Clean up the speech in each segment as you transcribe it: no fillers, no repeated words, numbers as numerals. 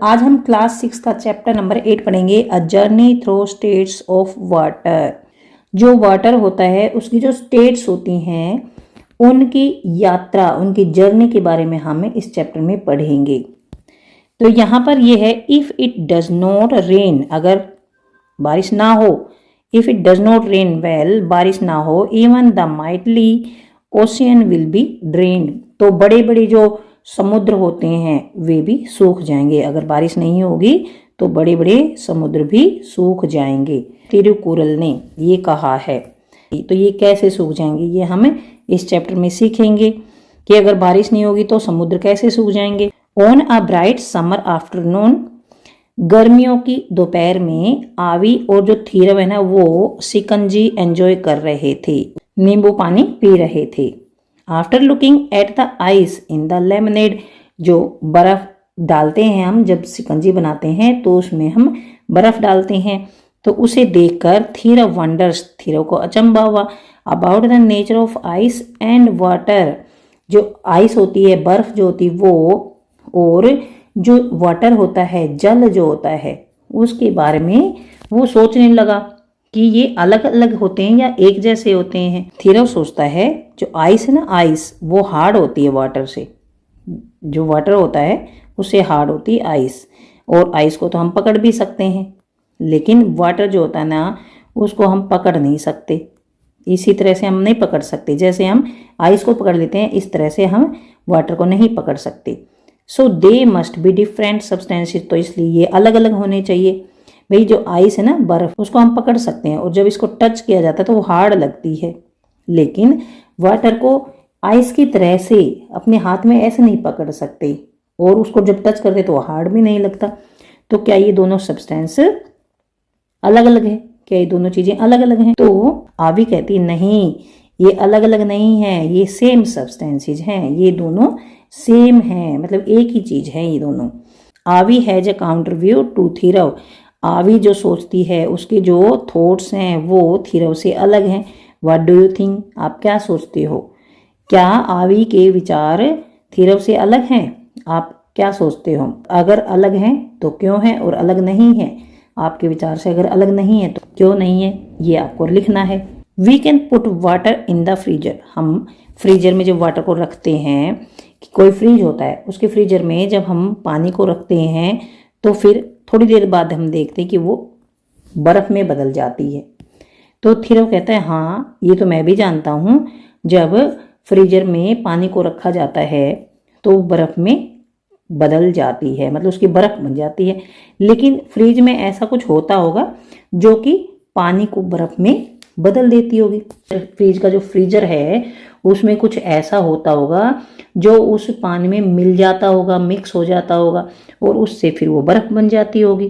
आज हम क्लास 6 का चैप्टर नंबर 8 पढ़ेंगे, a journey through states of water. जो वाटर होता है उसकी जो स्टेट्स होती हैं उनकी यात्रा, उनकी जर्नी के बारे में हम इस चैप्टर में पढ़ेंगे। तो यहाँ पर ये है, if it does not rain, अगर बारिश ना हो, if it does not rain well, बारिश ना हो, even the mightily ocean will be drained, तो बड़े बड़े जो समुद्र होते हैं वे भी सूख जाएंगे। अगर बारिश नहीं होगी तो बड़े बड़े समुद्र भी सूख जाएंगे। तिरुकुरल ने ये कहा है। तो ये कैसे सूख जाएंगे, ये हम इस चैप्टर में सीखेंगे कि अगर बारिश नहीं होगी तो समुद्र कैसे सूख जाएंगे। On a bright summer afternoon, गर्मियों की दोपहर में आवी और जो थीरव है ना वो सिकंजी एंजॉय कर रहे थे, नींबू पानी पी रहे थे। After looking at the ice in the lemonade, जो बर्फ डालते हैं हम जब सिकंजी बनाते हैं तो उसमें हम बर्फ डालते हैं, तो उसे देखकर थीरव वंडर्स, थीरव को अचंभा हुआ, about the nature of ice and water, जो आइस होती है, बर्फ जो होती वो, और जो वाटर होता है, जल जो होता है, उसके बारे में वो सोचने लगा कि ये अलग अलग होते हैं या एक जैसे होते हैं। थीरव सोचता है जो आइस है ना, आइस वो हार्ड होती है वाटर से, जो वाटर होता है उससे हार्ड होती है आइस, और आइस को तो हम पकड़ भी सकते हैं, लेकिन वाटर जो होता है ना उसको हम पकड़ नहीं सकते। इसी तरह से हम नहीं पकड़ सकते, जैसे हम आइस को पकड़ लेते हैं इस तरह से हम वाटर को नहीं पकड़ सकते। So they must be different substances, तो इसलिए ये अलग अलग होने चाहिए। भाई जो आइस है ना, बर्फ, उसको हम पकड़ सकते हैं और जब इसको टच किया जाता है तो वो हार्ड लगती है, लेकिन वाटर को आइस की तरह से अपने हाथ में ऐसे नहीं पकड़ सकते, और उसको जब टच करते तो वो हार्ड भी नहीं लगता। तो क्या ये दोनों सब्सटेंस अलग अलग है? क्या ये दोनों चीजें अलग अलग हैं? तो आवी कहती नहीं, ये अलग अलग नहीं है, ये सेम सब्सटेंसेज हैं, ये दोनों सेम हैं, मतलब एक ही चीज है ये दोनों। Avi has a counter view to थीरव, आवी जो सोचती है उसके जो थॉट्स हैं वो थीरव से अलग हैं। व्हाट डू यू थिंक, आप क्या सोचते हो? क्या आवी के विचार थीरव से अलग हैं? आप क्या सोचते हो? अगर अलग हैं तो क्यों हैं, और अलग नहीं है, आपके विचार से अगर अलग नहीं है तो क्यों नहीं है, ये आपको लिखना है। We can put water in the freezer, हम फ्रीजर में जब वाटर को रखते हैं, कि कोई फ्रीज होता है उसके फ्रीजर में जब हम पानी को रखते हैं तो फिर थोड़ी देर बाद हम देखते हैं कि वो बर्फ में बदल जाती है। तो थीरव कहता है हाँ ये तो मैं भी जानता हूँ, जब फ्रीजर में पानी को रखा जाता है तो बर्फ में बदल जाती है, मतलब उसकी बर्फ बन जाती है, लेकिन फ्रिज में ऐसा कुछ होता होगा जो कि पानी को बर्फ में बदल देती होगी। फ्रिज का जो फ्रीजर है उसमें कुछ ऐसा होता होगा जो उस पानी में मिल जाता होगा, मिक्स हो जाता होगा, और उससे फिर वो बर्फ बन जाती होगी।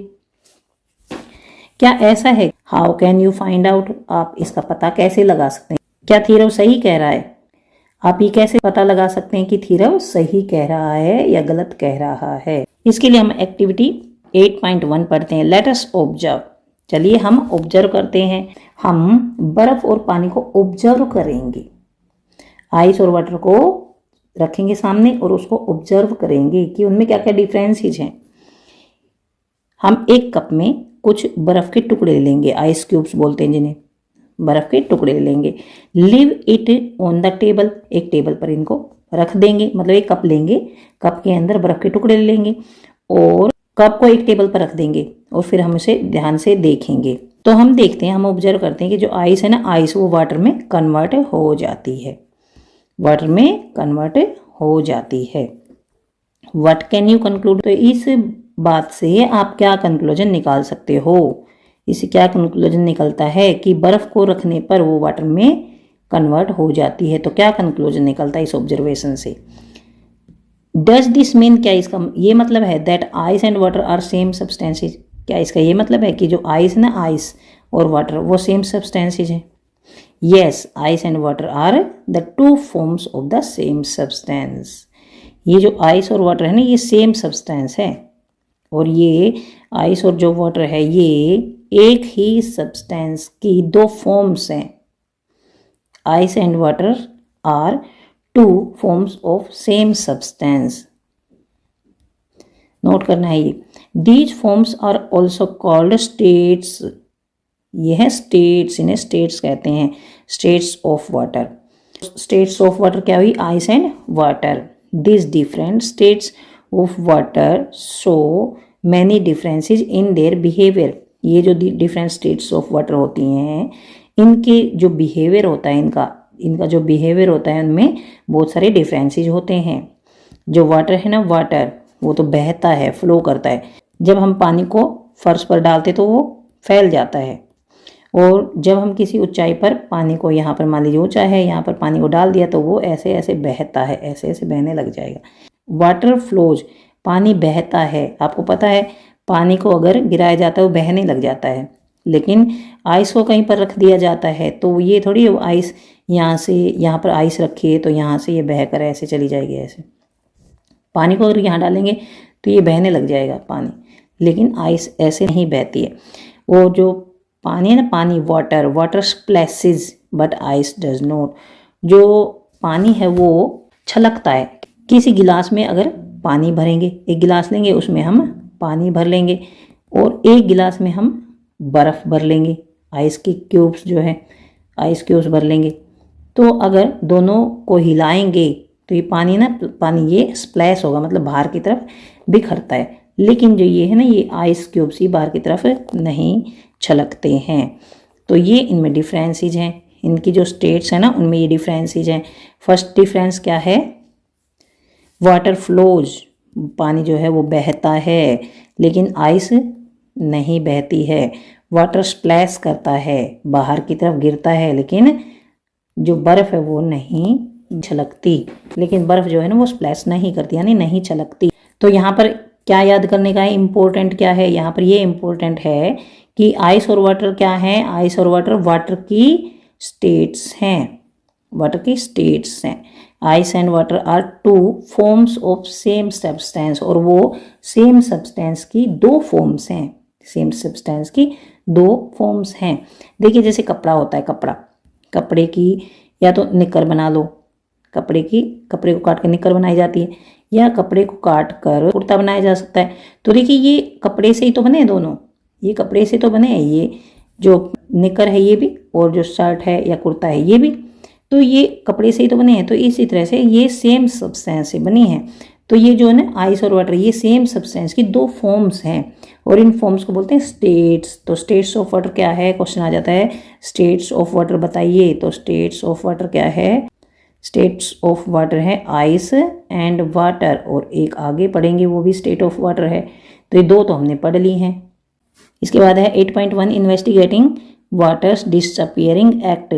क्या ऐसा है? How can you find out, आप इसका पता कैसे लगा सकते हैं? क्या थीरव सही कह रहा है? आप ये कैसे पता लगा सकते हैं कि थीरव सही कह रहा है या गलत कह रहा है? इसके लिए हम एक्टिविटी 8.1 पढ़ते हैं, लेट अस ऑब्जर्व। चलिए हम ऑब्जर्व करते हैं। हम बर्फ और पानी को ऑब्जर्व करेंगे, आइस और वाटर को रखेंगे सामने और उसको ऑब्जर्व करेंगे कि उनमें क्या क्या डिफरेंसेस हैं। हम एक कप में कुछ बर्फ के टुकड़े लेंगे, आइस क्यूब्स बोलते हैं जिन्हें, बर्फ के टुकड़े लेंगे। Live it on the table, एक टेबल पर इनको रख देंगे, मतलब एक कप लेंगे, कप के अंदर बर्फ के टुकड़े लेंगे और कप को एक टेबल पर रख देंगे, और फिर हम इसे ध्यान से देखेंगे। तो हम देखते हैं, हम ऑब्जर्व करते हैं कि जो आइस है ना, आइस वो वाटर में कन्वर्ट हो जाती है, वाटर में कन्वर्ट हो जाती है। व्हाट कैन यू कंक्लूड, तो इस बात से आप क्या कंक्लूजन निकाल सकते हो? इससे क्या कंक्लूजन निकलता है कि बर्फ को रखने पर वो वाटर में कन्वर्ट हो जाती है। तो क्या कंक्लूजन निकलता है इस ऑब्जर्वेशन से? डज दिस मीन, क्या इसका ये मतलब है that ice and water are same substances, क्या इसका ये मतलब है कि जो आइस ना, आइस और वाटर वो सेम सब्सटेंसेज है? Yes, ice and water are the two forms of the same substance. ये जो आइस और वाटर है ना, ये सेम सब्सटेंस है, और ये आइस और जो वाटर है ये एक ही सब्सटेंस की दो फॉर्म्स हैं। Ice and water are two forms of same substance. Note करना है ये। These forms are also called states. ये है स्टेट्स, इन्हें स्टेट्स कहते हैं, states of water. States of water क्या हुई? Ice and water. This different states of water show many differences in their behaviour. ये जो डिफरेंट स्टेट्स ऑफ वाटर होती हैं, इनके जो बिहेवियर होता है, इनका जो बिहेवियर होता है, उनमें बहुत सारे डिफरेंसेस होते हैं। जो वाटर है ना, वाटर वो तो बहता है, फ्लो करता है। जब हम पानी को फर्श पर डालते तो वो फैल जाता है, और जब हम किसी ऊंचाई पर पानी को, यहाँ पर मान लीजिए ऊंचा है, यहाँ पर पानी को डाल दिया तो वो ऐसे ऐसे बहता है, ऐसे ऐसे बहने लग जाएगा। वाटर फ्लोज, पानी बहता है। आपको पता है पानी को अगर गिराया जाता है वो बहने लग जाता है, लेकिन आइस को कहीं पर रख दिया जाता है तो ये थोड़ी आइस यहाँ से, यहाँ पर आइस रखी है तो यहाँ से ये बह कर ऐसे चली जाएगी। ऐसे पानी को अगर यहाँ डालेंगे तो ये बहने लग जाएगा पानी, लेकिन आइस ऐसे नहीं बहती है। वो जो पानी है ना, पानी, water splashes but ice does not. जो पानी है वो छलकता है। किसी गिलास में अगर पानी भरेंगे, एक गिलास लेंगे, उसमें हम पानी भर लेंगे, और एक गिलास में हम बर्फ़ भर लेंगे, आइस की क्यूब्स जो है, आइस क्यूब्स भर लेंगे। तो अगर दोनों को हिलाएंगे तो ये पानी ये स्प्लैश होगा, मतलब बाहर की तरफ बिखरता है। लेकिन जो ये है ना, ये आइस क्यूब्स ही बाहर की तरफ नहीं छलकते हैं। तो ये इनमें डिफरेंसेस हैं, इनकी जो स्टेट्स हैं ना, उनमें ये डिफरेंसेस हैं। फर्स्ट डिफरेंस क्या है? वाटर फ्लोज, पानी जो है वो बहता है, लेकिन आइस नहीं बहती है। वाटर स्प्लैश करता है, बाहर की तरफ गिरता है, लेकिन जो बर्फ़ है वो नहीं छलकती। लेकिन बर्फ़ जो है ना वो स्प्लैश नहीं करती, यानी नहीं छलकती। तो यहाँ पर क्या याद करने का है? इम्पोर्टेंट क्या है यहाँ पर? ये इम्पोर्टेंट है कि आइस और वाटर क्या है? आइस और वाटर की स्टेट्स हैं, वाटर की स्टेट्स हैं। Ice and water are two forms of same substance, और वो सेम सब्सटेंस की दो फॉर्म्स हैं, सेम सब्सटेंस की दो फॉर्म्स हैं। देखिए जैसे कपड़ा होता है, कपड़े की या तो निकर बना लो, कपड़े को काट कर निकर बनाई जाती है, या कपड़े को काट कर कुर्ता बनाया जा सकता है। तो देखिए ये कपड़े से ही तो बने हैं दोनों, ये कपड़े से तो बने हैं, ये जो निकर है ये भी, और जो शर्ट है या कुर्ता है ये भी, तो ये कपड़े से ही तो बने हैं। तो इसी तरह से ये सेम सब्सटेंस से बनी है। तो ये जो है ना, आइस और वाटर, ये सेम सब्सटेंस की दो फॉर्म्स हैं, और इन फॉर्म्स को बोलते हैं स्टेट्स। तो स्टेट्स ऑफ वाटर क्या है? क्वेश्चन आ जाता है स्टेट्स ऑफ वाटर बताइए। तो स्टेट्स ऑफ वाटर क्या है? स्टेट्स ऑफ वाटर है आइस एंड वाटर, और एक आगे पढ़ेंगे वो भी स्टेट ऑफ वाटर है। तो ये दो तो हमने पढ़ ली हैं। इसके बाद है 8.1 इन्वेस्टिगेटिंग वाटर्स डिसअपियरिंग एक्ट।